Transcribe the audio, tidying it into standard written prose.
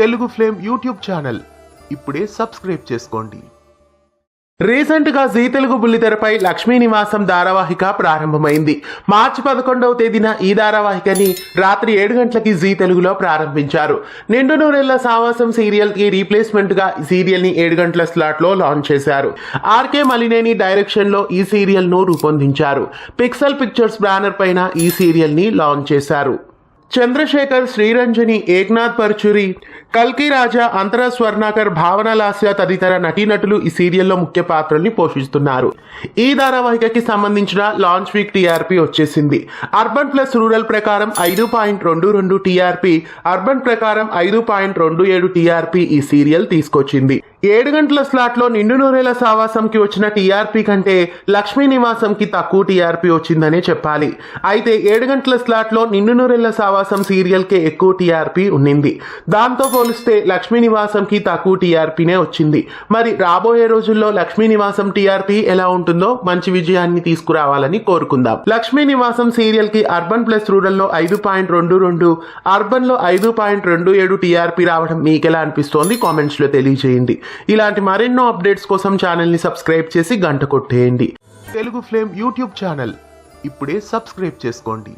Telugu flame YouTube channel ఇప్పుడే subscribe చేసుకోండి. Recent గా జీ తెలుగు బుల్లితెరపై లక్ష్మీ నివాసం ధారావాహిక ప్రారంభమైంది. మార్చి 11వ తేదీన ఈ ధారావాహికని రాత్రి 7 గంటలకి జీ తెలుగులో ప్రారంభించారు. నిండు నూరెళ్ల సావాసం సీరియల్ కి రీప్లేస్మెంట్ గా ఈ సీరియల్ ని 7 గంటల స్లాట్ లో లాంచ్ చేశారు. ఆర్కే మలినేని డైరెక్షన్ లో ఈ సీరియల్ ను రూపొందించారు. పిక్సెల్ పిక్చర్స్ బ్యానర్ పైన ఈ సీరియల్ ని లాంచ్ చేశారు. చంద్రశేఖర్, శ్రీరంజని, ఏక్నాథ్ పర్చురి, కల్కి రాజా, అంతరా స్వర్ణాకర్, భావన లాస్య తదితర నటీనటులు ఈ సీరియల్లో ముఖ్య పాత్రల్ని పోషిస్తున్నారు. ఈ ధారావాహికకి సంబంధించిన లాంచ్ వీక్ టీఆర్పీ వచ్చేసింది. అర్బన్ ప్లస్ రూరల్ ప్రకారం 5.22 టీఆర్పీ, అర్బన్ ప్రకారం 5.27 టీఆర్పీ ఈ సీరియల్ తీసుకొచ్చింది. 7 గంటల స్లాట్ లో నిండు నూరేళ్ల సావాసంకి వచ్చిన టీఆర్పీ కంటే లక్ష్మీ నివాసంకి తక్కువ టీఆర్పీ వచ్చిందనే చెప్పాలి. అయితే 7 గంటల స్లాట్ లో నిండు నూరేళ్ల సావాసం సీరియల్ కే ఎక్కువ టీఆర్పీ ఉన్నింది. దాంతో పోలిస్తే లక్ష్మీ నివాసంకి తక్కువ టీఆర్పీనే వచ్చింది. మరి రాబోయే రోజుల్లో లక్ష్మీ నివాసం టీఆర్పీ ఎలా ఉంటుందో మంచి విజయాన్ని తీసుకురావాలని కోరుకుందాం. లక్ష్మీ నివాసం సీరియల్ కి అర్బన్ ప్లస్ రూరల్ లో 5.22, అర్బన్ లో 5.27 టీఆర్పీ రావడం మీకెలా అనిపిస్తోంది కామెంట్స్ లో తెలియజేయండి. ఇలాంటి మరెన్నో అప్డేట్స్ కోసం ఛానల్ ని సబ్స్క్రైబ్ చేసి గంట కొట్టేయండి. తెలుగు ఫ్లేమ్ యూట్యూబ్ ఛానల్ ఇప్పుడే సబ్స్క్రైబ్ చేసుకోండి.